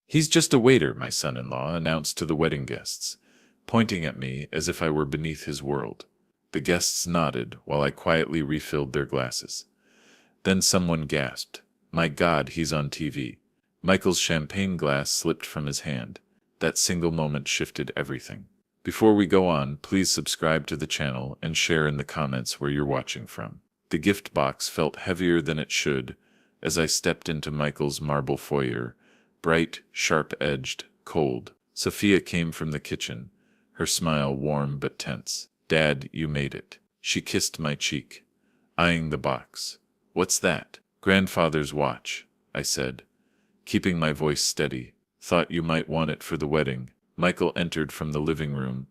"He's just a waiter," my son-in-law announced to the wedding guests, pointing at me as if I were beneath his world. The guests nodded while I quietly refilled their glasses. Then someone gasped, "My God, he's on TV." Michael's champagne glass slipped from his hand. That single moment shifted everything. Before we go on, please subscribe to the channel and share in the comments where you're watching from. The gift box felt heavier than it should as I stepped into Michael's marble foyer, bright, sharp-edged, cold. Sophia came from the kitchen, her smile warm but tense. "Dad, you made it." She kissed my cheek, eyeing the box. "What's that?" "Grandfather's watch," I said, keeping my voice steady. "Thought you might want it for the wedding." Michael entered from the living room,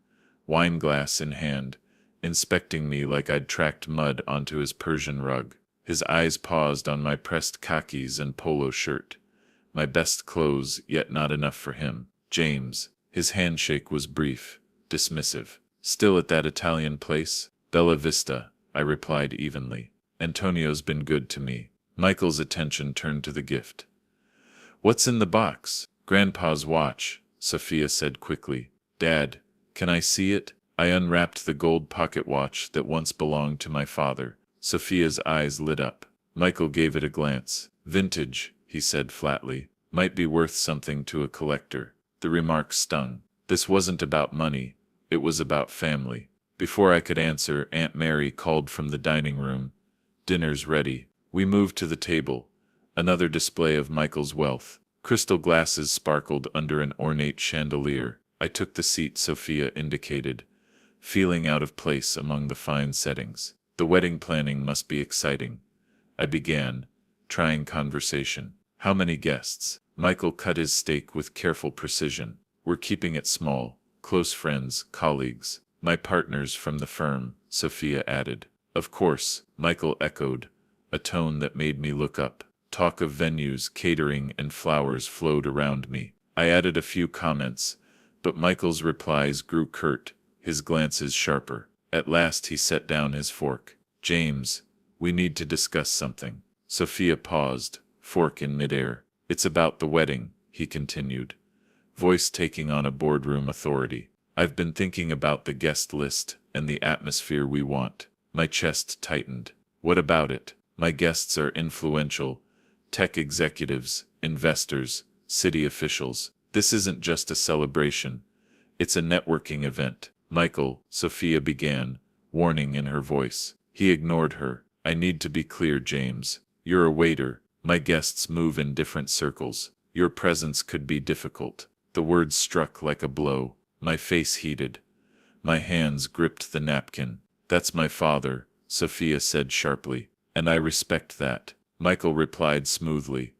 wine glass in hand, inspecting me like I'd tracked mud onto his Persian rug. His eyes paused on my pressed khakis and polo shirt. My best clothes, yet not enough for him. "James." His handshake was brief, dismissive. "Still at that Italian place?" "Bella Vista," I replied evenly. "Antonio's been good to me." Michael's attention turned to the gift. "What's in the box?" "Grandpa's watch," Sophia said quickly. "Dad, can I see it?" I unwrapped the gold pocket watch that once belonged to my father. Sophia's eyes lit up. Michael gave it a glance. "Vintage," he said flatly. "Might be worth something to a collector." The remark stung. This wasn't about money. It was about family. Before I could answer, Aunt Mary called from the dining room. "Dinner's ready." We moved to the table. Another display of Michael's wealth. Crystal glasses sparkled under an ornate chandelier. I took the seat Sophia indicated, feeling out of place among the fine settings. "The wedding planning must be exciting," I began, trying conversation. "How many guests?" Michael cut his steak with careful precision. "We're keeping it small. Close friends, colleagues. My partners from the firm," Sophia added. "Of course," Michael echoed, a tone that made me look up. Talk of venues, catering, and flowers flowed around me. I added a few comments, but Michael's replies grew curt, his glances sharper. At last he set down his fork. "James, we need to discuss something." Sophia paused, fork in midair. "It's about the wedding," he continued, voice taking on a boardroom authority. "I've been thinking about the guest list and the atmosphere we want." My chest tightened. "What about it?" "My guests are influential. Tech executives, investors, city officials. This isn't just a celebration. It's a networking event." "Michael," Sophia began, warning in her voice. He ignored her. "I need to be clear, James. You're a waiter. My guests move in different circles. Your presence could be difficult." The words struck like a blow. My face heated. My hands gripped the napkin. "That's my father," Sophia said sharply. "And I respect that." Michael replied smoothly.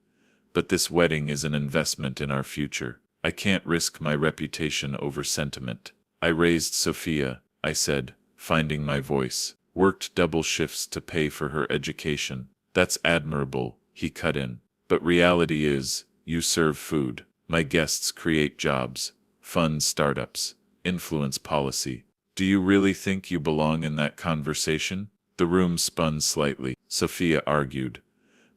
"But this wedding is an investment in our future. I can't risk my reputation over sentiment." I raised Sophia, I said, finding my voice. "Worked double shifts to pay for her education." "That's admirable," he cut in. "But reality is, you serve food. My guests create jobs, fund startups, influence policy. Do you really think you belong in that conversation?" The room spun slightly. Sophia argued,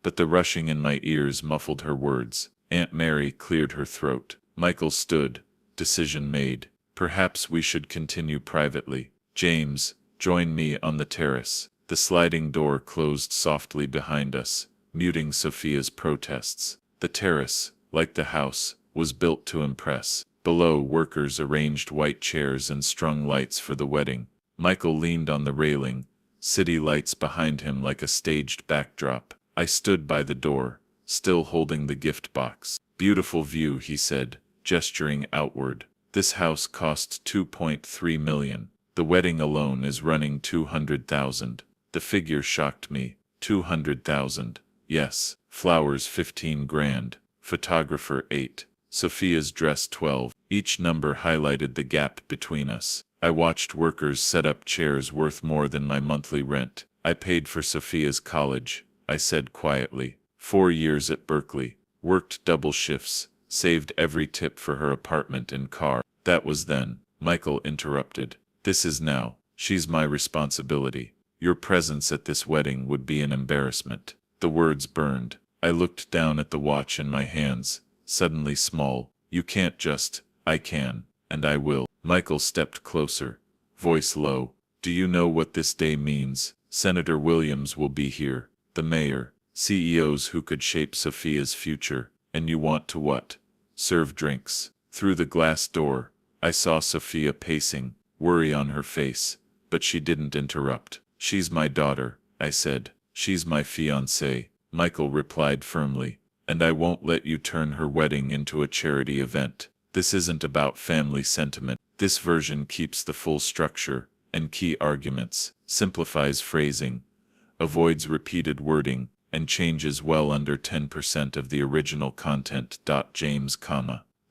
but the rushing in my ears muffled her words. Aunt Mary cleared her throat. Michael stood, decision made. "Perhaps we should continue privately. James, join me on the terrace." The sliding door closed softly behind us, muting Sophia's protests. The terrace, like the house, was built to impress. Below, workers arranged white chairs and strung lights for the wedding. Michael leaned on the railing, city lights behind him like a staged backdrop. I stood by the door, still holding the gift box. "Beautiful view," he said, gesturing outward. "This house cost $2.3 million. The wedding alone is running $200,000. The figure shocked me. 200,000. Yes. Flowers 15 grand. Photographer 8. Sophia's dress 12. Each number highlighted the gap between us. I watched workers set up chairs worth more than my monthly rent. "I paid for Sophia's college," I said quietly. 4 years at Berkeley. Worked double shifts. Saved every tip for her apartment and car. That was then. Michael interrupted. "This is now. She's my responsibility. Your presence at this wedding would be an embarrassment." The words burned. I looked down at the watch in my hands, suddenly small. You can't just, I can, and I will. Michael stepped closer, voice low. Do you know what this day means? Senator Williams will be here, the mayor, CEOs who could shape Sophia's future, and you want to what? Serve drinks. Through the glass door, I saw Sophia pacing, worry on her face, but she didn't interrupt. She's my daughter, I said. She's my fiancée, Michael replied firmly, and I won't let you turn her wedding into a charity event. This isn't about family sentiment. This version keeps the full structure and key arguments, simplifies phrasing, avoids repeated wording, and changes well under 10% of the original content. James,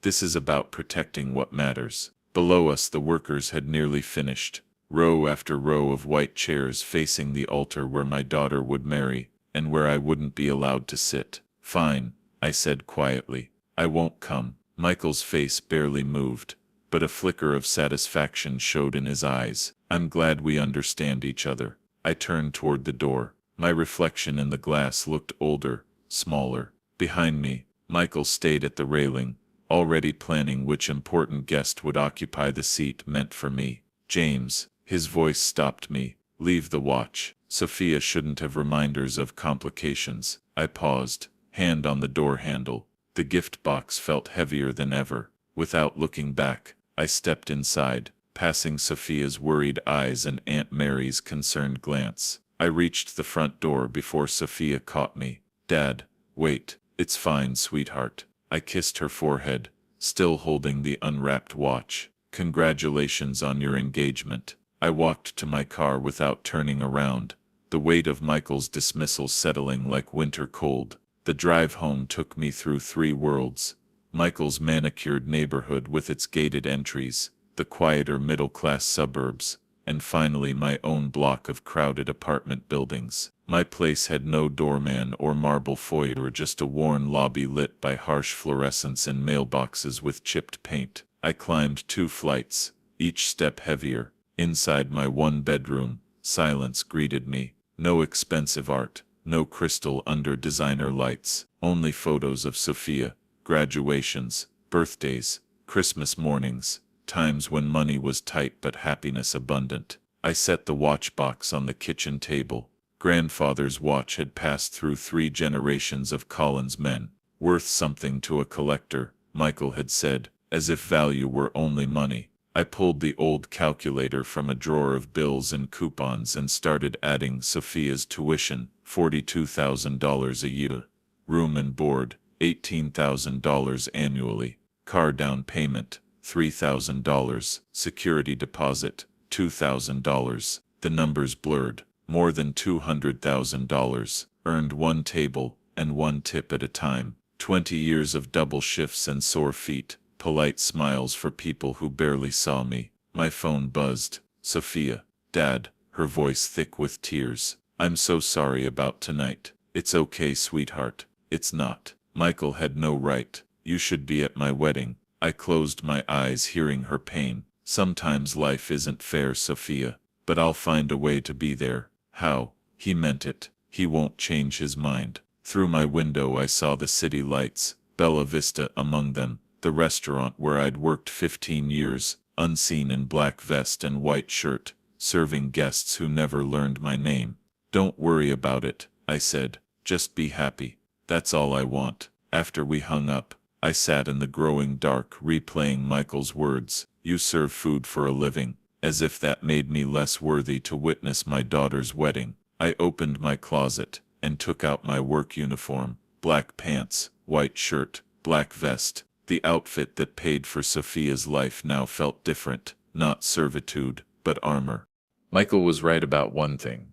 this is about protecting what matters. Below us the workers had nearly finished, row after row of white chairs facing the altar where my daughter would marry, and where I wouldn't be allowed to sit. Fine, I said quietly. I won't come. Michael's face barely moved, but a flicker of satisfaction showed in his eyes. I'm glad we understand each other. I turned toward the door. My reflection in the glass looked older, smaller. Behind me, Michael stayed at the railing, already planning which important guest would occupy the seat meant for me. James, his voice stopped me. Leave the watch. Sophia shouldn't have reminders of complications. I paused, hand on the door handle. The gift box felt heavier than ever. Without looking back, I stepped inside, passing Sophia's worried eyes and Aunt Mary's concerned glance. I reached the front door before Sophia caught me. Dad, wait. It's fine, sweetheart. I kissed her forehead, still holding the unwrapped watch. Congratulations on your engagement. I walked to my car without turning around, the weight of Michael's dismissal settling like winter cold. The drive home took me through three worlds: Michael's manicured neighborhood with its gated entries, the quieter middle-class suburbs, and finally my own block of crowded apartment buildings. My place had no doorman or marble foyer, just a worn lobby lit by harsh fluorescence and mailboxes with chipped paint. I climbed 2 flights, each step heavier. Inside my one bedroom, silence greeted me. No expensive art, no crystal under designer lights, only photos of Sophia, graduations, birthdays, Christmas mornings, times when money was tight but happiness abundant. I set the watch box on the kitchen table. Grandfather's watch had passed through 3 generations of Collins men. Worth something to a collector, Michael had said, as if value were only money. I pulled the old calculator from a drawer of bills and coupons and started adding Sophia's tuition, $42,000 a year. Room and board, $18,000 annually. Car down payment, $3,000. Security deposit, $2,000. The numbers blurred. More than $200,000. Earned 1 table and 1 tip at a time. 20 years of double shifts and sore feet. Polite smiles for people who barely saw me. My phone buzzed. Sophia. Dad, her voice thick with tears. I'm so sorry about tonight. It's okay, sweetheart. It's not. Michael had no right. You should be at my wedding. I closed my eyes hearing her pain. Sometimes life isn't fair, Sophia, but I'll find a way to be there. How? He meant it. He won't change his mind. Through my window I saw the city lights, Bella Vista among them. The restaurant where I'd worked 15 years, unseen in black vest and white shirt, serving guests who never learned my name. Don't worry about it, I said. Just be happy. That's all I want. After we hung up, I sat in the growing dark replaying Michael's words. You serve food for a living, as if that made me less worthy to witness my daughter's wedding. I opened my closet and took out my work uniform. Black pants, white shirt, black vest. The outfit that paid for Sophia's life now felt different, not servitude, but armor. Michael was right about one thing.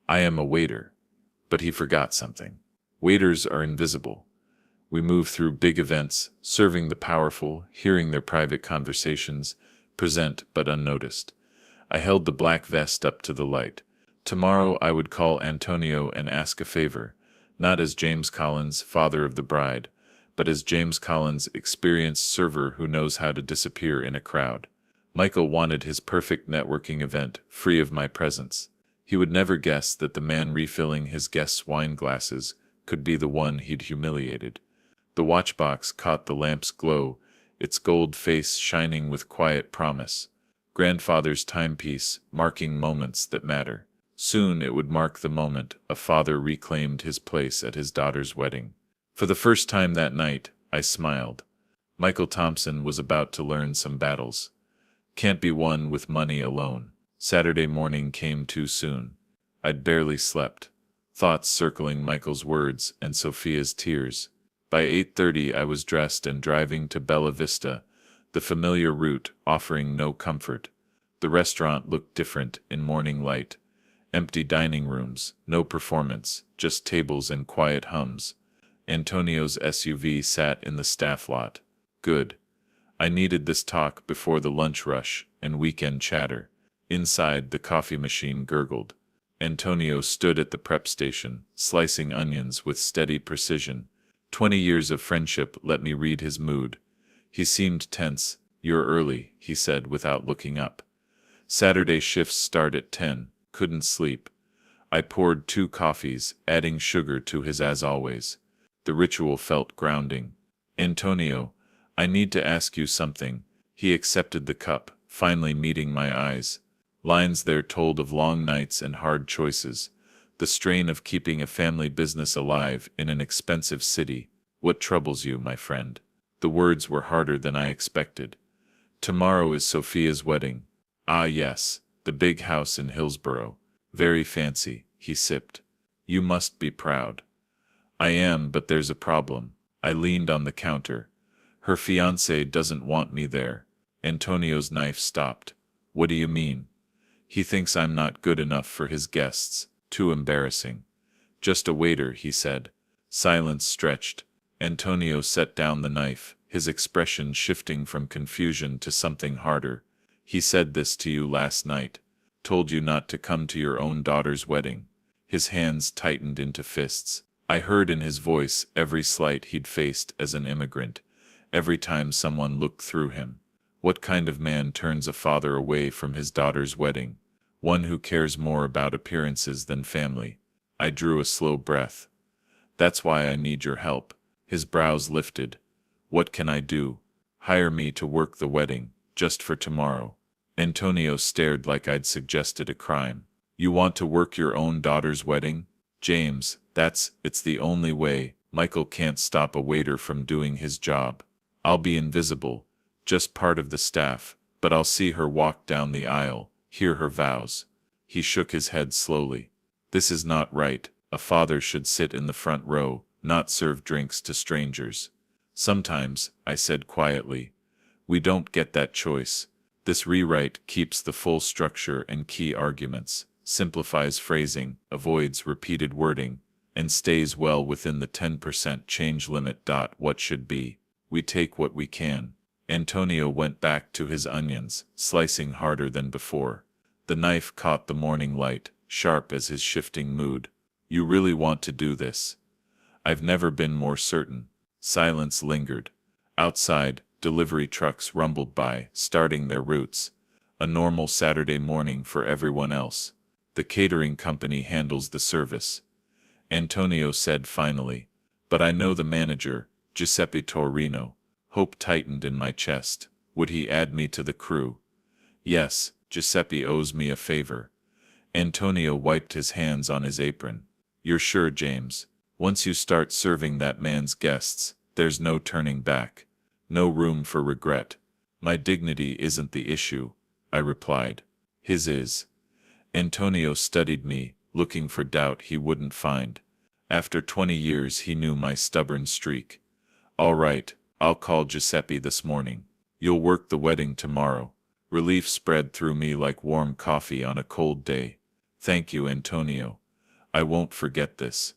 I am a waiter. But he forgot something. Waiters are invisible. We move through big events, serving the powerful, hearing their private conversations, present but unnoticed. I held the black vest up to the light. Tomorrow I would call Antonio and ask a favor, not as James Collins, father of the bride, but as James Collins, experienced server who knows how to disappear in a crowd. Michael wanted his perfect networking event, free of my presence. He would never guess that the man refilling his guests' wine glasses could be the one he'd humiliated. The watchbox caught the lamp's glow, its gold face shining with quiet promise. Grandfather's timepiece, marking moments that matter. Soon it would mark the moment a father reclaimed his place at his daughter's wedding. For the first time that night, I smiled. Michael Thompson was about to learn some battles. Can't be won with money alone. Saturday morning came too soon. I'd barely slept. Thoughts circling Michael's words and Sophia's tears. By 8:30 I was dressed and driving to Bella Vista, the familiar route offering no comfort. The restaurant looked different in morning light. Empty dining rooms, no performance, just tables and quiet hums. Antonio's SUV sat in the staff lot. Good. I needed this talk before the lunch rush and weekend chatter. Inside, the coffee machine gurgled. Antonio stood at the prep station, slicing onions with steady precision. 20 years of friendship let me read his mood. He seemed tense. "You're early," he said without looking up. "Saturday shifts start at 10. Couldn't sleep." I poured 2 coffees, adding sugar to his as always. The ritual felt grounding. "Antonio, I need to ask you something." He accepted the cup, finally meeting my eyes. Lines there told of long nights and hard choices, the strain of keeping a family business alive in an expensive city. "What troubles you, my friend?" The words were harder than I expected. "Tomorrow is Sophia's wedding." "Ah yes, the big house in Hillsborough. Very fancy," he sipped. "You must be proud." "I am, but there's a problem." I leaned on the counter. "Her fiancé doesn't want me there." Antonio's knife stopped. "What do you mean?" "He thinks I'm not good enough for his guests. Too embarrassing." "Just a waiter," he said. Silence stretched. Antonio set down the knife, his expression shifting from confusion to something harder. "He said this to you last night. Told you not to come to your own daughter's wedding." His hands tightened into fists. I heard in his voice every slight he'd faced as an immigrant, every time someone looked through him. What kind of man turns a father away from his daughter's wedding? One who cares more about appearances than family. I drew a slow breath. "That's why I need your help." His brows lifted. "What can I do?" "Hire me to work the wedding, just for tomorrow." Antonio stared like I'd suggested a crime. "You want to work your own daughter's wedding?" "James, it's the only way. Michael can't stop a waiter from doing his job. I'll be invisible, just part of the staff, but I'll see her walk down the aisle, hear her vows." He shook his head slowly. "This is not right. A father should sit in the front row, not serve drinks to strangers." "Sometimes," I said quietly, "we don't get that choice. This rewrite keeps the full structure and key arguments, simplifies phrasing, avoids repeated wording, and stays well within the 10% change limit. What should be? We take what we can." Antonio went back to his onions, slicing harder than before. The knife caught the morning light, sharp as his shifting mood. "You really want to do this?" "I've never been more certain." Silence lingered. Outside, delivery trucks rumbled by, starting their routes. A normal Saturday morning for everyone else. "The catering company handles the service," Antonio said finally. "But I know the manager, Giuseppe Torino." Hope tightened in my chest. Would he add me to the crew? "Yes, Giuseppe owes me a favor." Antonio wiped his hands on his apron. "You're sure, James? Once you start serving that man's guests, there's no turning back. No room for regret." "My dignity isn't the issue," I replied. "His is." Antonio studied me, looking for doubt he wouldn't find. After 20 years he knew my stubborn streak. "All right, I'll call Giuseppe this morning. You'll work the wedding tomorrow." Relief spread through me like warm coffee on a cold day. "Thank you, Antonio. I won't forget this."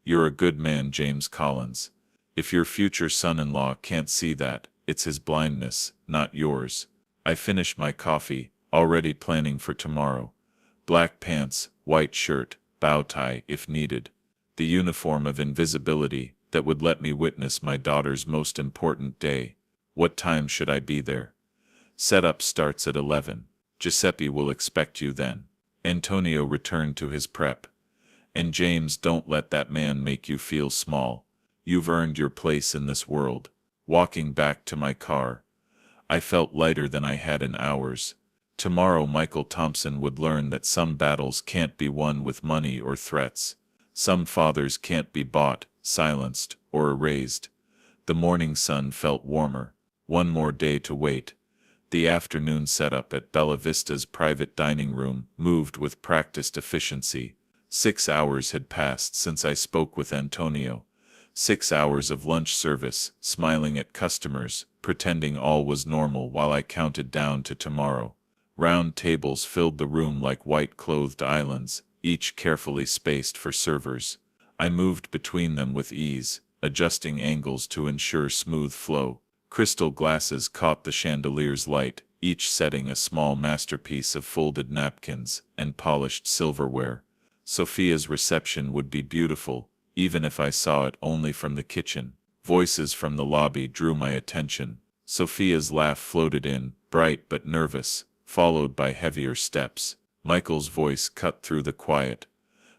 "You're a good man, James Collins. If your future son-in-law can't see that, it's his blindness, not yours." I finished my coffee, already planning for tomorrow. Black pants, white shirt, bow tie if needed. The uniform of invisibility that would let me witness my daughter's most important day. What time should I be there? "Setup starts at 11. Giuseppe will expect you then." Antonio returned to his prep. "And James, don't let that man make you feel small. You've earned your place in this world. Walking back to my car, I felt lighter than I had in hours. Tomorrow Michael Thompson would learn that some battles can't be won with money or threats. Some fathers can't be bought, silenced, or erased. The morning sun felt warmer. One more day to wait. The afternoon setup at Bella Vista's private dining room moved with practiced efficiency. 6 hours had passed since I spoke with Antonio. 6 hours of lunch service, smiling at customers, pretending all was normal while I counted down to tomorrow. Round tables filled the room like white-clothed islands, each carefully spaced for servers. I moved between them with ease, adjusting angles to ensure smooth flow. Crystal glasses caught the chandelier's light, each setting a small masterpiece of folded napkins and polished silverware. Sophia's reception would be beautiful, even if I saw it only from the kitchen. Voices from the lobby drew my attention. Sophia's laugh floated in, bright but nervous, followed by heavier steps. Michael's voice cut through the quiet.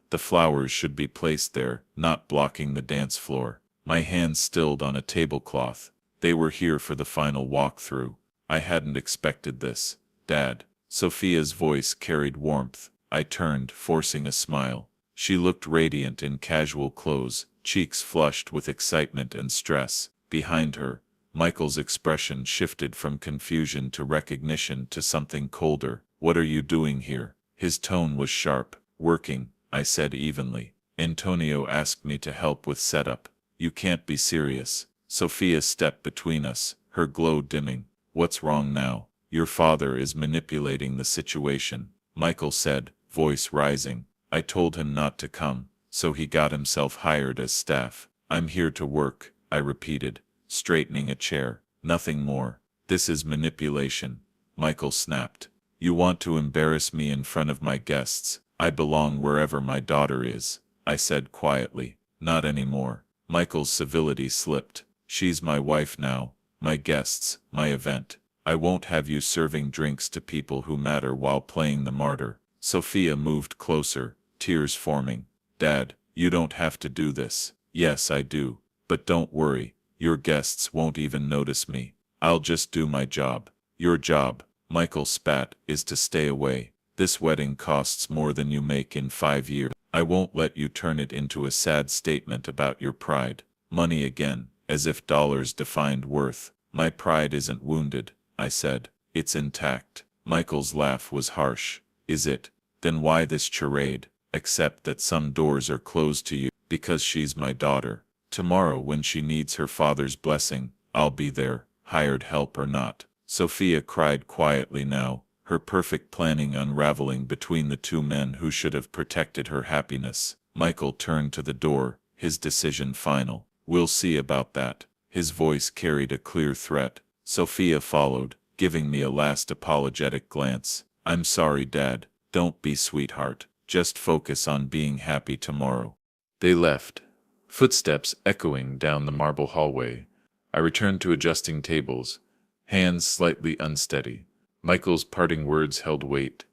The flowers should be placed there, not blocking the dance floor. My hands stilled on a tablecloth. They were here for the final walkthrough. I hadn't expected this. Dad. Sophia's voice carried warmth. I turned, forcing a smile. She looked radiant in casual clothes, cheeks flushed with excitement and stress. Behind her, Michael's expression shifted from confusion to recognition to something colder. What are you doing here? His tone was sharp. Working, I said evenly. Antonio asked me to help with setup. You can't be serious. Sophia stepped between us, her glow dimming. What's wrong now? Your father is manipulating the situation, Michael said, voice rising. I told him not to come, so he got himself hired as staff. I'm here to work, I repeated, straightening a chair. Nothing more. This is manipulation, Michael snapped. You want to embarrass me in front of my guests. I belong wherever my daughter is, I said quietly. Not anymore. Michael's civility slipped. She's my wife now, my guests, my event. I won't have you serving drinks to people who matter while playing the martyr. Sophia moved closer, tears forming. Dad, you don't have to do this. Yes, I do. But don't worry, your guests won't even notice me. I'll just do my job. Your job, Michael spat, is to stay away. This wedding costs more than you make in 5 years. I won't let you turn it into a sad statement about your pride. Money again, as if dollars defined worth. My pride isn't wounded, I said. It's intact. Michael's laugh was harsh. Is it? Then why this charade? Except that some doors are closed to you, because she's my daughter. Tomorrow when she needs her father's blessing, I'll be there, hired help or not. Sophia cried quietly now, her perfect planning unraveling between the two men who should have protected her happiness. Michael turned to the door, his decision final. We'll see about that. His voice carried a clear threat. Sophia followed, giving me a last apologetic glance. I'm sorry, Dad. Don't be sweetheart. Just focus on being happy tomorrow. They left, footsteps echoing down the marble hallway. I returned to adjusting tables, hands slightly unsteady. Michael's parting words held weight,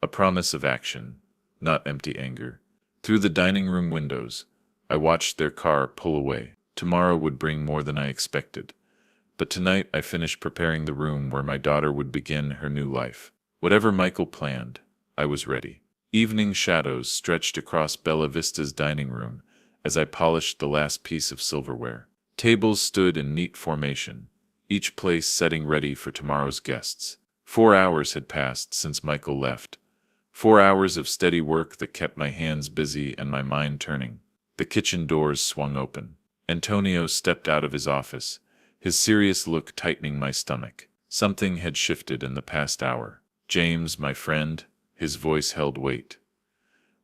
a promise of action, not empty anger. Through the dining room windows, I watched their car pull away. Tomorrow would bring more than I expected. But tonight I finished preparing the room where my daughter would begin her new life. Whatever Michael planned, I was ready. Evening shadows stretched across Bella Vista's dining room as I polished the last piece of silverware. Tables stood in neat formation, each place setting ready for tomorrow's guests. 4 hours had passed since Michael left. 4 hours of steady work that kept my hands busy and my mind turning. The kitchen doors swung open. Antonio stepped out of his office, his serious look tightening my stomach. Something had shifted in the past hour. James, my friend, his voice held weight.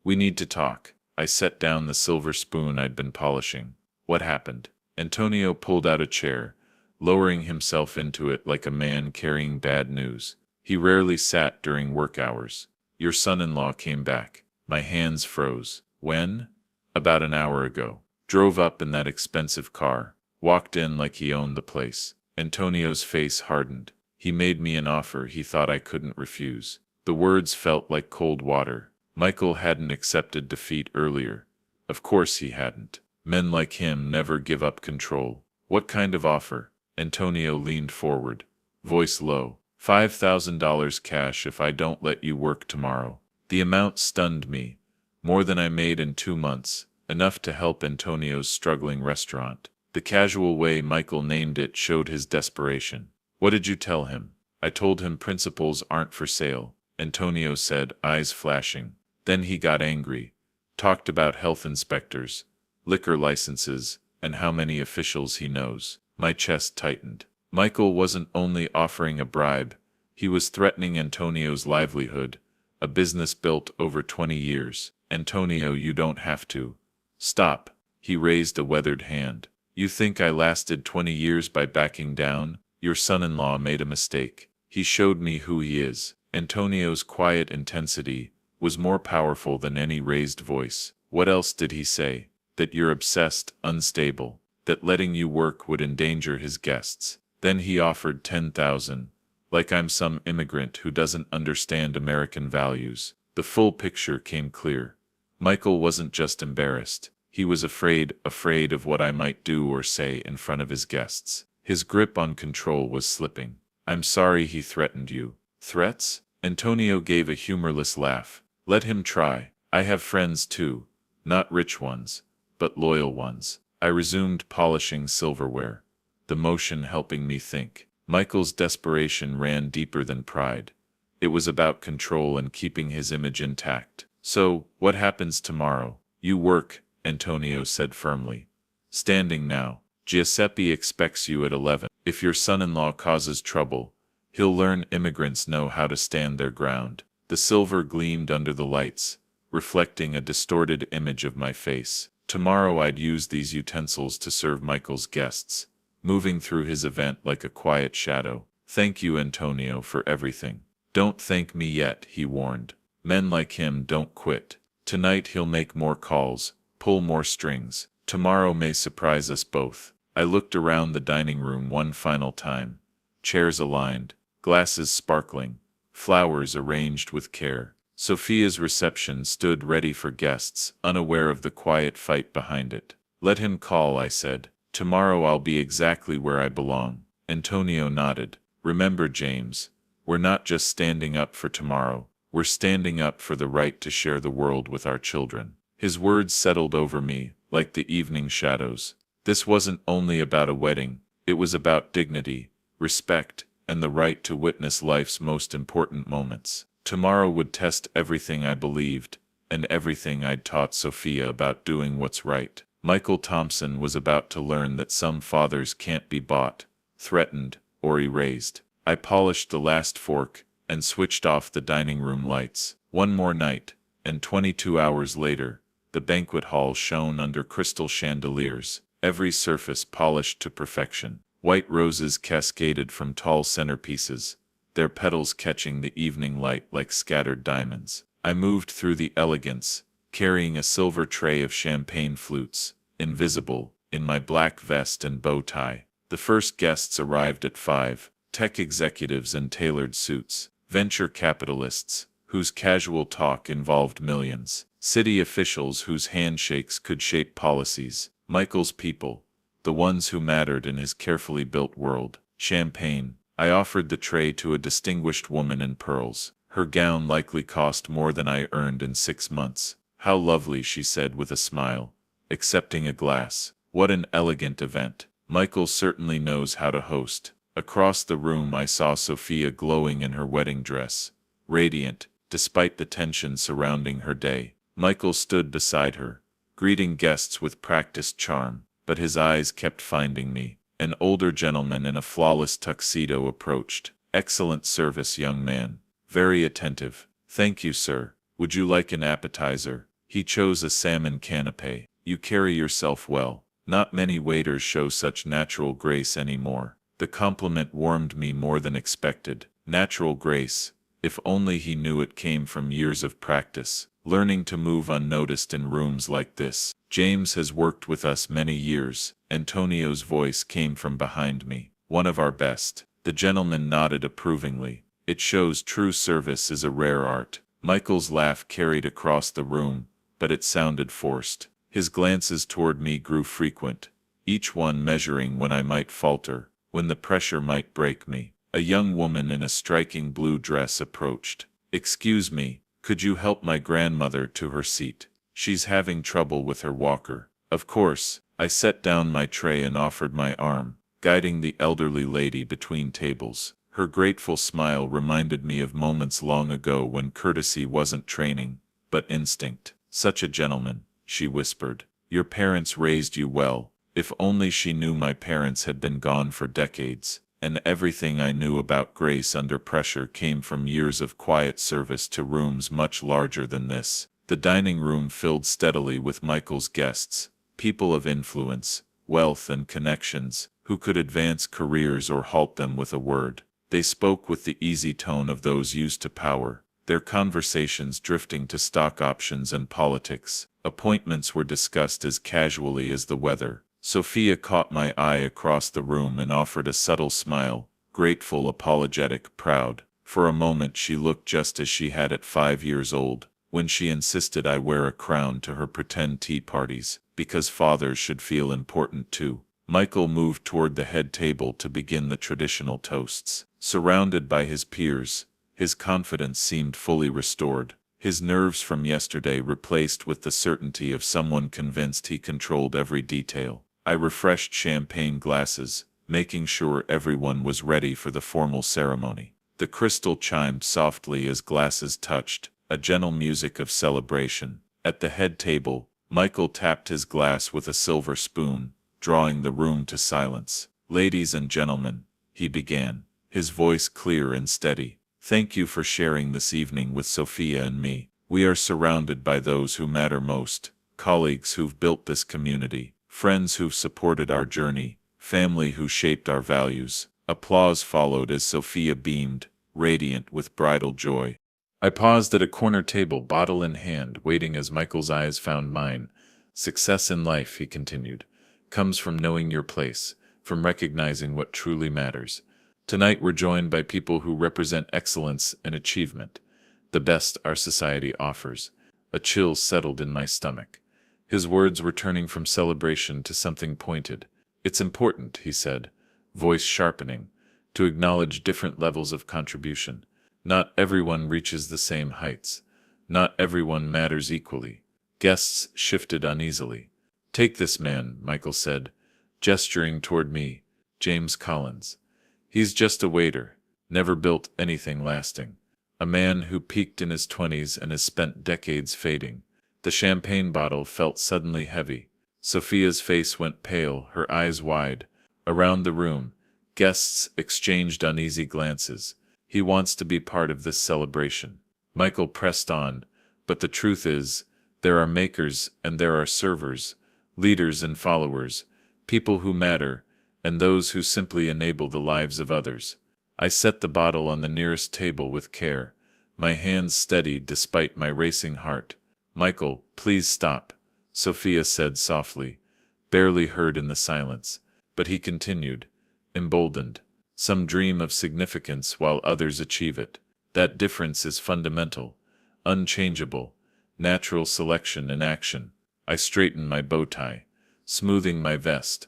We need to talk. I set down the silver spoon I'd been polishing. What happened? Antonio pulled out a chair, lowering himself into it like a man carrying bad news. He rarely sat during work hours. Your son-in-law came back. My hands froze. When? About an hour ago. Drove up in that expensive car. Walked in like he owned the place. Antonio's face hardened. He made me an offer he thought I couldn't refuse. The words felt like cold water. Michael hadn't accepted defeat earlier. Of course he hadn't. Men like him never give up control. What kind of offer? Antonio leaned forward, voice low. $5,000 cash if I don't let you work tomorrow. The amount stunned me. More than I made in 2 months, enough to help Antonio's struggling restaurant. The casual way Michael named it showed his desperation. What did you tell him? I told him principals aren't for sale, Antonio said, eyes flashing. Then he got angry. Talked about health inspectors, liquor licenses, and how many officials he knows. My chest tightened. Michael wasn't only offering a bribe, he was threatening Antonio's livelihood, a business built over 20 years. Antonio, you don't have to. Stop. He raised a weathered hand. You think I lasted 20 years by backing down? Your son-in-law made a mistake. He showed me who he is. Antonio's quiet intensity was more powerful than any raised voice. What else did he say? That you're obsessed, unstable, that letting you work would endanger his guests. Then he offered 10,000, like I'm some immigrant who doesn't understand American values. The full picture came clear. Michael wasn't just embarrassed. He was afraid of what I might do or say in front of his guests. His grip on control was slipping. I'm sorry he threatened you. Threats? Antonio gave a humorless laugh. Let him try. I have friends too. Not rich ones, but loyal ones. I resumed polishing silverware, the motion helping me think. Michael's desperation ran deeper than pride. It was about control and keeping his image intact. So, what happens tomorrow? You work, Antonio said firmly. Standing now. Giuseppe expects you at 11. If your son-in-law causes trouble, he'll learn immigrants know how to stand their ground. The silver gleamed under the lights, reflecting a distorted image of my face. Tomorrow I'd use these utensils to serve Michael's guests, moving through his event like a quiet shadow. Thank you, Antonio, for everything. Don't thank me yet, he warned. Men like him don't quit. Tonight he'll make more calls, pull more strings. Tomorrow may surprise us both. I looked around the dining room one final time. Chairs aligned, glasses sparkling, flowers arranged with care. Sophia's reception stood ready for guests, unaware of the quiet fight behind it. Let him call, I said. Tomorrow I'll be exactly where I belong. Antonio nodded. Remember, James, we're not just standing up for tomorrow. We're standing up for the right to share the world with our children. His words settled over me, like the evening shadows. This wasn't only about a wedding. It was about dignity, respect, and the right to witness life's most important moments. Tomorrow would test everything I believed, and everything I'd taught Sophia about doing what's right. Michael Thompson was about to learn that some fathers can't be bought, threatened, or erased. I polished the last fork and switched off the dining room lights. One more night, and 22 hours later, the banquet hall shone under crystal chandeliers, every surface polished to perfection. White roses cascaded from tall centerpieces, their petals catching the evening light like scattered diamonds. I moved through the elegance, carrying a silver tray of champagne flutes, invisible, in my black vest and bow tie. The first guests arrived at 5, tech executives in tailored suits, venture capitalists, whose casual talk involved millions, city officials whose handshakes could shape policies, Michael's people, the ones who mattered in his carefully built world. Champagne. I offered the tray to a distinguished woman in pearls. Her gown likely cost more than I earned in 6 months. How lovely, she said with a smile, accepting a glass. What an elegant event. Michael certainly knows how to host. Across the room I saw Sophia glowing in her wedding dress, radiant, despite the tension surrounding her day. Michael stood beside her, greeting guests with practiced charm, but his eyes kept finding me. An older gentleman in a flawless tuxedo approached. Excellent service, young man. Very attentive. Thank you, sir. Would you like an appetizer? He chose a salmon canapé. You carry yourself well. Not many waiters show such natural grace anymore. The compliment warmed me more than expected. Natural grace. If only he knew it came from years of practice, learning to move unnoticed in rooms like this. James has worked with us many years. Antonio's voice came from behind me. One of our best. The gentleman nodded approvingly. It shows true service is a rare art. Michael's laugh carried across the room, but it sounded forced. His glances toward me grew frequent, each one measuring when I might falter, when the pressure might break me. A young woman in a striking blue dress approached. "Excuse me, could you help my grandmother to her seat? She's having trouble with her walker." Of course, I set down my tray and offered my arm, guiding the elderly lady between tables. Her grateful smile reminded me of moments long ago when courtesy wasn't training, but instinct. "Such a gentleman," she whispered. "Your parents raised you well." If only she knew my parents had been gone for decades, and everything I knew about grace under pressure came from years of quiet service to rooms much larger than this. The dining room filled steadily with Michael's guests, people of influence, wealth and connections, who could advance careers or halt them with a word. They spoke with the easy tone of those used to power, their conversations drifting to stock options and politics. Appointments were discussed as casually as the weather. Sophia caught my eye across the room and offered a subtle smile, grateful, apologetic, proud. For a moment she looked just as she had at 5 years old, when she insisted I wear a crown to her pretend tea parties, because fathers should feel important too. Michael moved toward the head table to begin the traditional toasts. Surrounded by his peers, his confidence seemed fully restored, his nerves from yesterday replaced with the certainty of someone convinced he controlled every detail. I refreshed champagne glasses, making sure everyone was ready for the formal ceremony. The crystal chimed softly as glasses touched, a gentle music of celebration. At the head table, Michael tapped his glass with a silver spoon, drawing the room to silence. "Ladies and gentlemen," he began, his voice clear and steady, "thank you for sharing this evening with Sophia and me. We are surrounded by those who matter most, colleagues who've built this community, friends who've supported our journey, family who shaped our values." Applause followed as Sophia beamed, radiant with bridal joy. I paused at a corner table, bottle in hand, waiting as Michael's eyes found mine. "Success in life," he continued, "comes from knowing your place, from recognizing what truly matters. Tonight we're joined by people who represent excellence and achievement, the best our society offers." A chill settled in my stomach. His words were turning from celebration to something pointed. "It's important," he said, voice sharpening, "to acknowledge different levels of contribution. Not everyone reaches the same heights. Not everyone matters equally." Guests shifted uneasily. "Take this man," Michael said, gesturing toward me, "James Collins. He's just a waiter, never built anything lasting. A man who peaked in his 20s and has spent decades fading." The champagne bottle felt suddenly heavy. Sophia's face went pale, her eyes wide. Around the room, guests exchanged uneasy glances. "He wants to be part of this celebration." Michael pressed on, "But the truth is, there are makers and there are servers, leaders and followers, people who matter, and those who simply enable the lives of others." I set the bottle on the nearest table with care, my hands steady despite my racing heart. "Michael, please stop," Sophia said softly, barely heard in the silence. But he continued, emboldened. "Some dream of significance while others achieve it. That difference is fundamental, unchangeable, natural selection in action." I straightened my bow tie, smoothing my vest,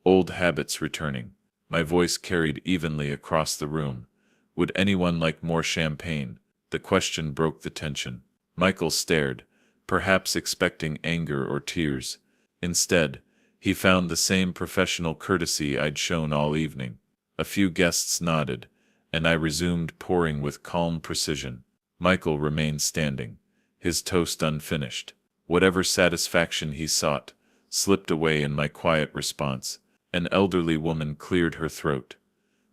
old habits returning. My voice carried evenly across the room. "Would anyone like more champagne?" The question broke the tension. Michael stared, perhaps expecting anger or tears. Instead, he found the same professional courtesy I'd shown all evening. A few guests nodded, and I resumed pouring with calm precision. Michael remained standing, his toast unfinished. Whatever satisfaction he sought slipped away in my quiet response. An elderly woman cleared her throat.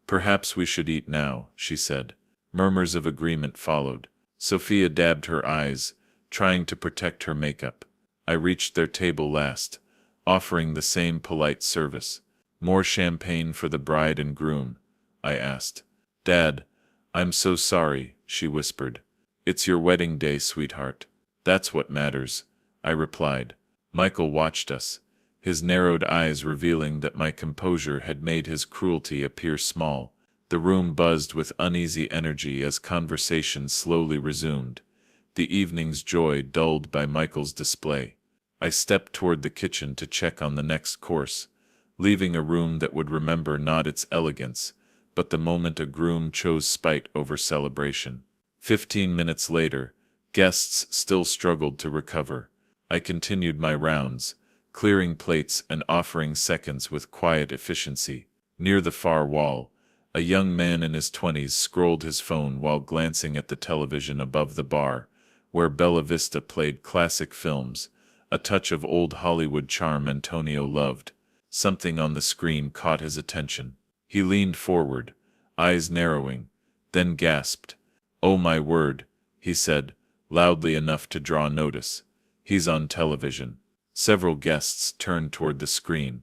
"Perhaps we should eat now," she said. Murmurs of agreement followed. Sophia dabbed her eyes, trying to protect her makeup. I reached their table last, offering the same polite service. "More champagne for the bride and groom?" I asked. "Dad, I'm so sorry," she whispered. "It's your wedding day, sweetheart. That's what matters," I replied. Michael watched us, his narrowed eyes revealing that my composure had made his cruelty appear small. The room buzzed with uneasy energy as conversation slowly resumed, the evening's joy dulled by Michael's display. I stepped toward the kitchen to check on the next course, leaving a room that would remember not its elegance, but the moment a groom chose spite over celebration. 15 minutes later, guests still struggled to recover. I continued my rounds, clearing plates and offering seconds with quiet efficiency. Near the far wall, a young man in his 20s scrolled his phone while glancing at the television above the bar, where Bella Vista played classic films, a touch of old Hollywood charm Antonio loved. Something on the screen caught his attention. He leaned forward, eyes narrowing, then gasped. "Oh my word," he said, loudly enough to draw notice. "He's on television." Several guests turned toward the screen.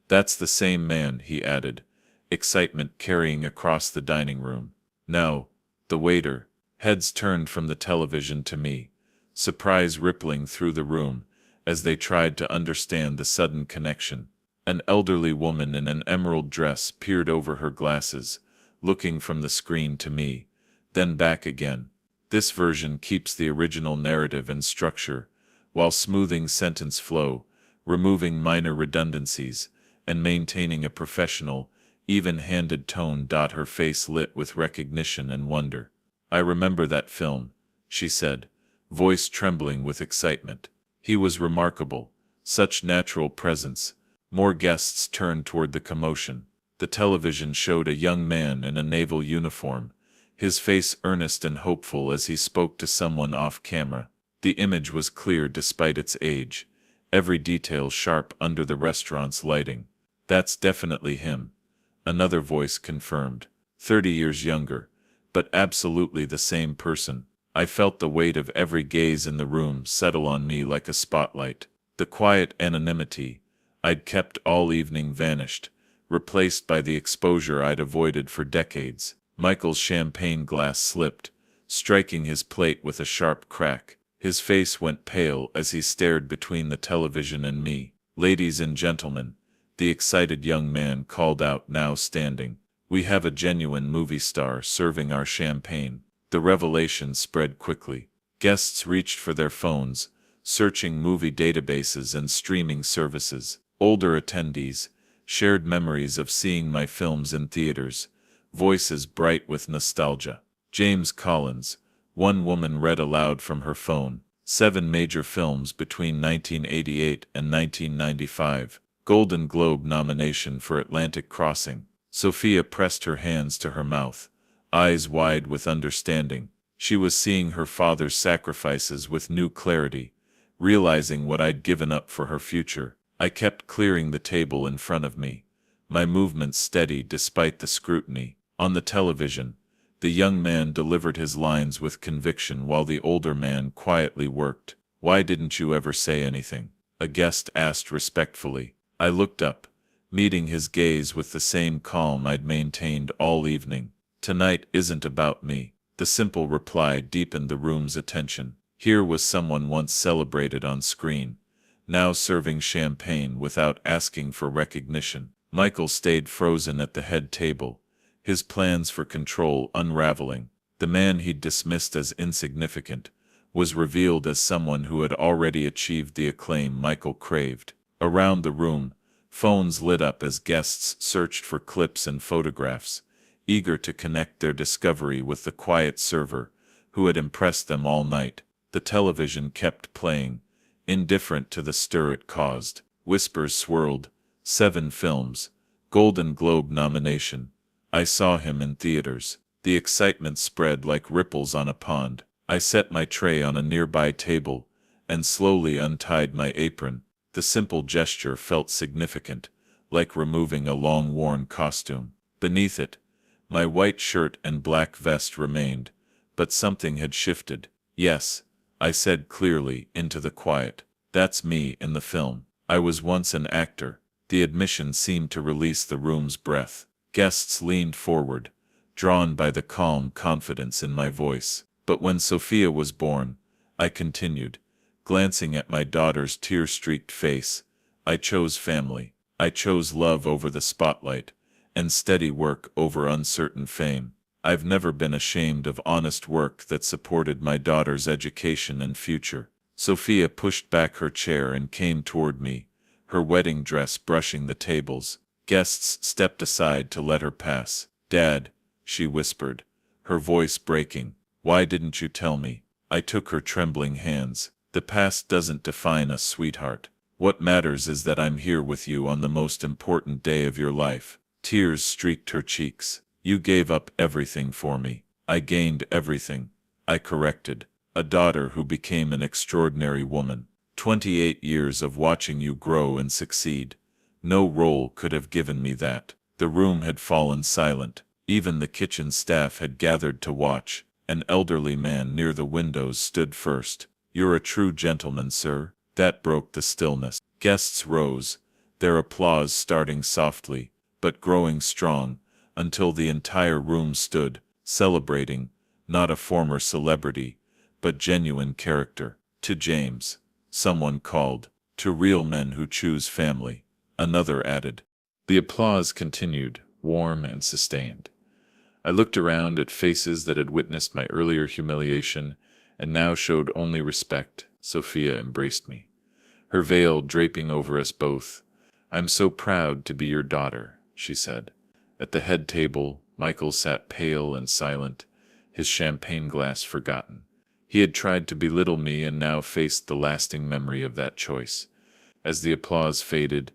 "That's the same man," he added, excitement carrying across the dining room. "No, the waiter." Heads turned from the television to me, surprise rippling through the room as they tried to understand the sudden connection. An elderly woman in an emerald dress peered over her glasses, looking from the screen to me, then back again. This version keeps the original narrative and structure, while smoothing sentence flow, removing minor redundancies, and maintaining a professional, even-handed tone. Her face lit with recognition and wonder. "I remember that film," she said, voice trembling with excitement. "He was remarkable, such natural presence." More guests turned toward the commotion. The television showed a young man in a naval uniform, his face earnest and hopeful as he spoke to someone off camera. The image was clear despite its age, every detail sharp under the restaurant's lighting. "That's definitely him," another voice confirmed. 30 years younger, but absolutely the same person. I felt the weight of every gaze in the room settle on me like a spotlight. The quiet anonymity I'd kept all evening vanished, replaced by the exposure I'd avoided for decades. Michael's champagne glass slipped, striking his plate with a sharp crack. His face went pale as he stared between the television and me. "Ladies and gentlemen," the excited young man called out, now standing, "we have a genuine movie star serving our champagne." The revelation spread quickly. Guests reached for their phones, searching movie databases and streaming services. Older attendees shared memories of seeing my films in theaters, voices bright with nostalgia. James Collins, one woman read aloud from her phone. 7 major films between 1988 and 1995. Golden Globe nomination for Atlantic Crossing. Sophia pressed her hands to her mouth, eyes wide with understanding. She was seeing her father's sacrifices with new clarity, realizing what I'd given up for her future. I kept clearing the table in front of me, my movements steady despite the scrutiny. On the television, the young man delivered his lines with conviction while the older man quietly worked. "Why didn't you ever say anything?" a guest asked respectfully. I looked up, meeting his gaze with the same calm I'd maintained all evening. "Tonight isn't about me." The simple reply deepened the room's attention. Here was someone once celebrated on screen, now serving champagne without asking for recognition. Michael stayed frozen at the head table, his plans for control unraveling. The man he'd dismissed as insignificant was revealed as someone who had already achieved the acclaim Michael craved. Around the room, phones lit up as guests searched for clips and photographs, eager to connect their discovery with the quiet server who had impressed them all night. The television kept playing, indifferent to the stir it caused. Whispers swirled. 7 films, Golden Globe nomination. I saw him in theaters. The excitement spread like ripples on a pond. I set my tray on a nearby table and slowly untied my apron. The simple gesture felt significant, like removing a long-worn costume. Beneath it, my white shirt and black vest remained, but something had shifted. "Yes," I said clearly into the quiet. "That's me in the film. I was once an actor." The admission seemed to release the room's breath. Guests leaned forward, drawn by the calm confidence in my voice. "But when Sophia was born," I continued, glancing at my daughter's tear-streaked face, "I chose family. I chose love over the spotlight, and steady work over uncertain fame. I've never been ashamed of honest work that supported my daughter's education and future." Sophia pushed back her chair and came toward me, her wedding dress brushing the tables. Guests stepped aside to let her pass. "Dad," she whispered, her voice breaking, "why didn't you tell me?" I took her trembling hands. "The past doesn't define us, sweetheart. What matters is that I'm here with you on the most important day of your life." Tears streaked her cheeks. "You gave up everything for me." "I gained everything," I corrected. "A daughter who became an extraordinary woman. 28 years of watching you grow and succeed. No role could have given me that." The room had fallen silent. Even the kitchen staff had gathered to watch. An elderly man near the windows stood first. "You're a true gentleman, sir." That broke the stillness. Guests rose, their applause starting softly, but growing strong, until the entire room stood, celebrating, not a former celebrity, but genuine character. "To James," someone called. "To real men who choose family," another added. The applause continued, warm and sustained. I looked around at faces that had witnessed my earlier humiliation and now showed only respect. Sophia embraced me, her veil draping over us both. "I'm so proud to be your daughter," she said. At the head table, Michael sat pale and silent, his champagne glass forgotten. He had tried to belittle me and now faced the lasting memory of that choice. As the applause faded,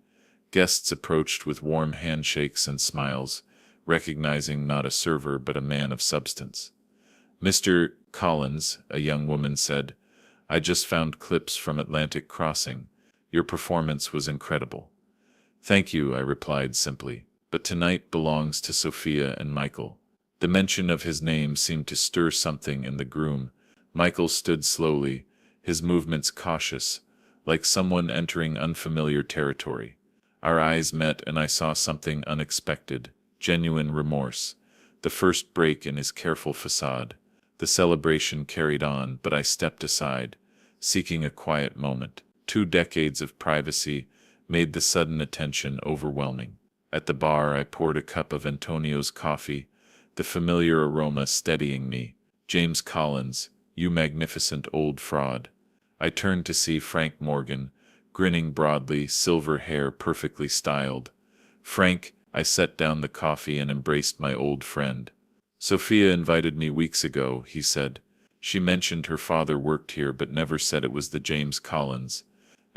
guests approached with warm handshakes and smiles, recognizing not a server but a man of substance. "Mr. Collins," a young woman said, "I just found clips from Atlantic Crossing. Your performance was incredible." "Thank you," I replied simply, "but tonight belongs to Sophia and Michael." The mention of his name seemed to stir something in the groom. Michael stood slowly, his movements cautious, like someone entering unfamiliar territory. Our eyes met and I saw something unexpected, genuine remorse, the first break in his careful facade. The celebration carried on, but I stepped aside, seeking a quiet moment. 2 decades of privacy made the sudden attention overwhelming. At the bar I poured a cup of Antonio's coffee, the familiar aroma steadying me. "James Collins, you magnificent old fraud." I turned to see Frank Morgan, grinning broadly, silver hair perfectly styled. "Frank," I set down the coffee and embraced my old friend. "Sophia invited me weeks ago," he said. "She mentioned her father worked here but never said it was the James Collins.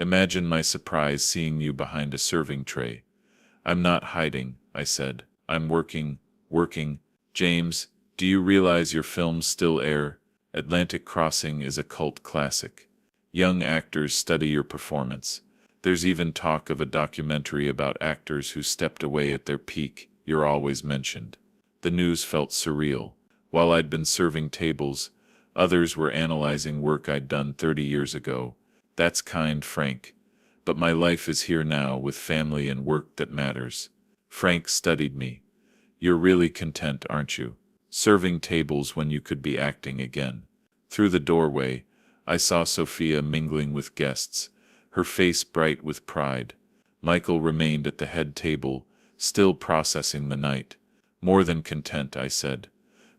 Imagine my surprise seeing you behind a serving tray." "I'm not hiding," I said. "I'm working. James, do you realize your films still air? Atlantic Crossing is a cult classic. Young actors study your performance. There's even talk of a documentary about actors who stepped away at their peak. You're always mentioned." The news felt surreal. While I'd been serving tables, others were analyzing work I'd done 30 years ago. "That's kind, Frank. But my life is here now with family and work that matters." Frank studied me. "You're really content, aren't you? Serving tables when you could be acting again." Through the doorway, I saw Sophia mingling with guests, her face bright with pride. Michael remained at the head table, still processing the night. "More than content," I said.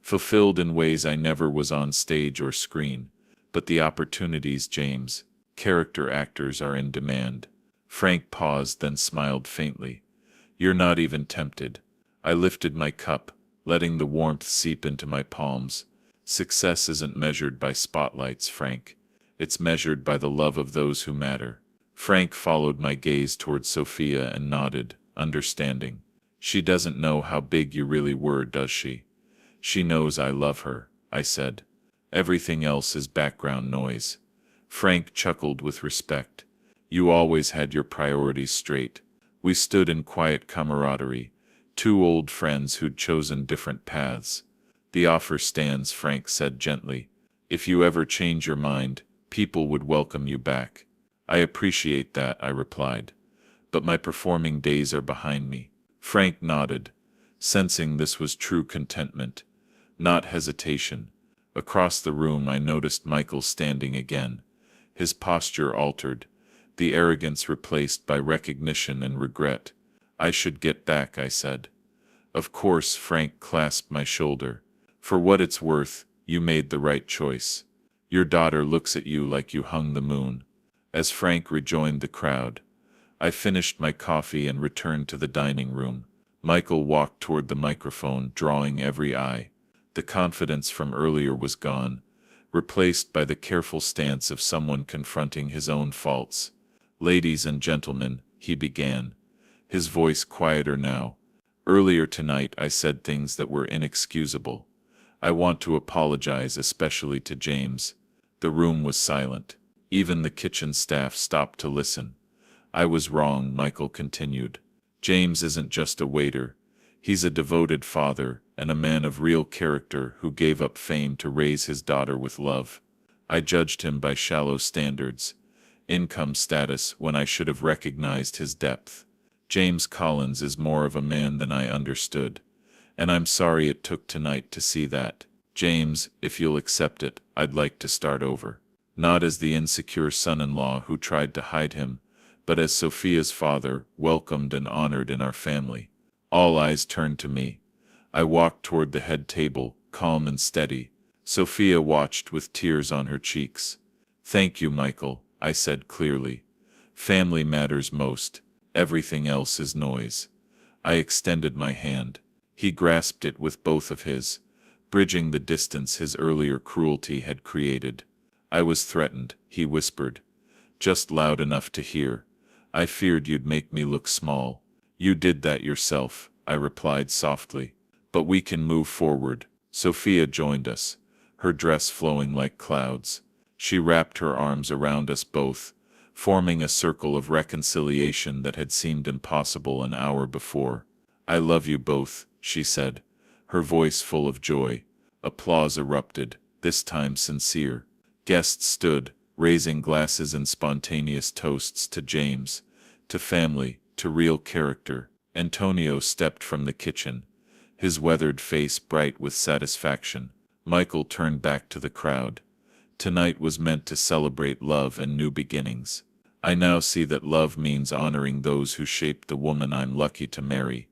"Fulfilled in ways I never was on stage or screen. But the opportunities, James. Character actors are in demand." Frank paused, then smiled faintly. "You're not even tempted." I lifted my cup, letting the warmth seep into my palms. "Success isn't measured by spotlights, Frank. It's measured by the love of those who matter." Frank followed my gaze toward Sophia and nodded, understanding. "She doesn't know how big you really were, does she?" "She knows I love her," I said. "Everything else is background noise." Frank chuckled with respect. "You always had your priorities straight." We stood in quiet camaraderie, 2 old friends who'd chosen different paths. "The offer stands," Frank said gently. "If you ever change your mind, people would welcome you back." "I appreciate that," I replied. "But my performing days are behind me." Frank nodded, sensing this was true contentment, not hesitation. Across the room I noticed Michael standing again. His posture altered, the arrogance replaced by recognition and regret. "I should get back," I said. "Of course," Frank clasped my shoulder. "For what it's worth, you made the right choice. Your daughter looks at you like you hung the moon. As Frank rejoined the crowd, I finished my coffee and returned to the dining room. Michael walked toward the microphone, drawing every eye. The confidence from earlier was gone, replaced by the careful stance of someone confronting his own faults. "Ladies and gentlemen," he began, his voice quieter now. "Earlier tonight I said things that were inexcusable. I want to apologize especially to James." The room was silent. Even the kitchen staff stopped to listen. "I was wrong," Michael continued. "James isn't just a waiter. He's a devoted father and a man of real character who gave up fame to raise his daughter with love. I judged him by shallow standards, income status, when I should have recognized his depth. James Collins is more of a man than I understood, and I'm sorry it took tonight to see that. James, if you'll accept it, I'd like to start over. Not as the insecure son-in-law who tried to hide him, but as Sophia's father, welcomed and honored in our family." All eyes turned to me. I walked toward the head table, calm and steady. Sophia watched with tears on her cheeks. "Thank you, Michael," I said clearly. "Family matters most. Everything else is noise." I extended my hand. He grasped it with both of his, bridging the distance his earlier cruelty had created. "I was threatened," he whispered, just loud enough to hear. "I feared you'd make me look small." "You did that yourself," I replied softly. "But we can move forward." Sophia joined us, her dress flowing like clouds. She wrapped her arms around us both, forming a circle of reconciliation that had seemed impossible an hour before. "I love you both," she said, her voice full of joy. Applause erupted, this time sincere. Guests stood, raising glasses in spontaneous toasts to James, to family, to real character. Antonio stepped from the kitchen, his weathered face bright with satisfaction. Michael turned back to the crowd. Tonight was meant to celebrate love and new beginnings. I now see that love means honoring those who shaped the woman I'm lucky to marry.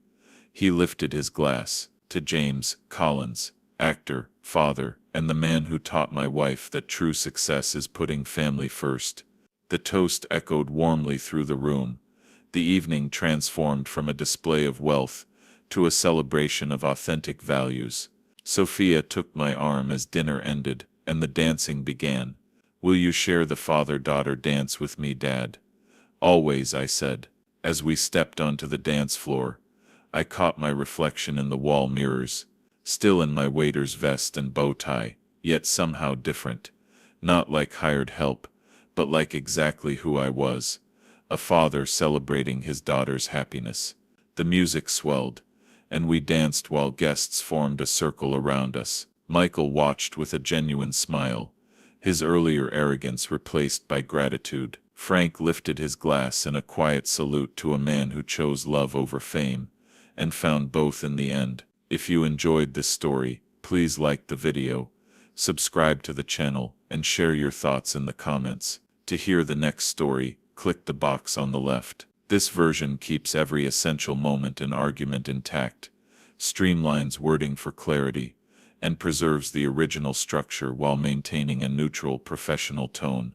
He lifted his glass, to James Collins, actor, father, and the man who taught my wife that true success is putting family first. The toast echoed warmly through the room. The evening transformed from a display of wealth to a celebration of authentic values. Sophia took my arm as dinner ended, and the dancing began. "Will you share the father-daughter dance with me, Dad?" "Always," I said. As we stepped onto the dance floor, I caught my reflection in the wall mirrors, still in my waiter's vest and bow tie, yet somehow different. Not like hired help, but like exactly who I was. A father celebrating his daughter's happiness. The music swelled, and we danced while guests formed a circle around us. Michael watched with a genuine smile, his earlier arrogance replaced by gratitude. Frank lifted his glass in a quiet salute to a man who chose love over fame, and found both in the end. If you enjoyed this story, please like the video, subscribe to the channel, and share your thoughts in the comments. To hear the next story, click the box on the left. This version keeps every essential moment and argument intact, streamlines wording for clarity, and preserves the original structure while maintaining a neutral professional tone.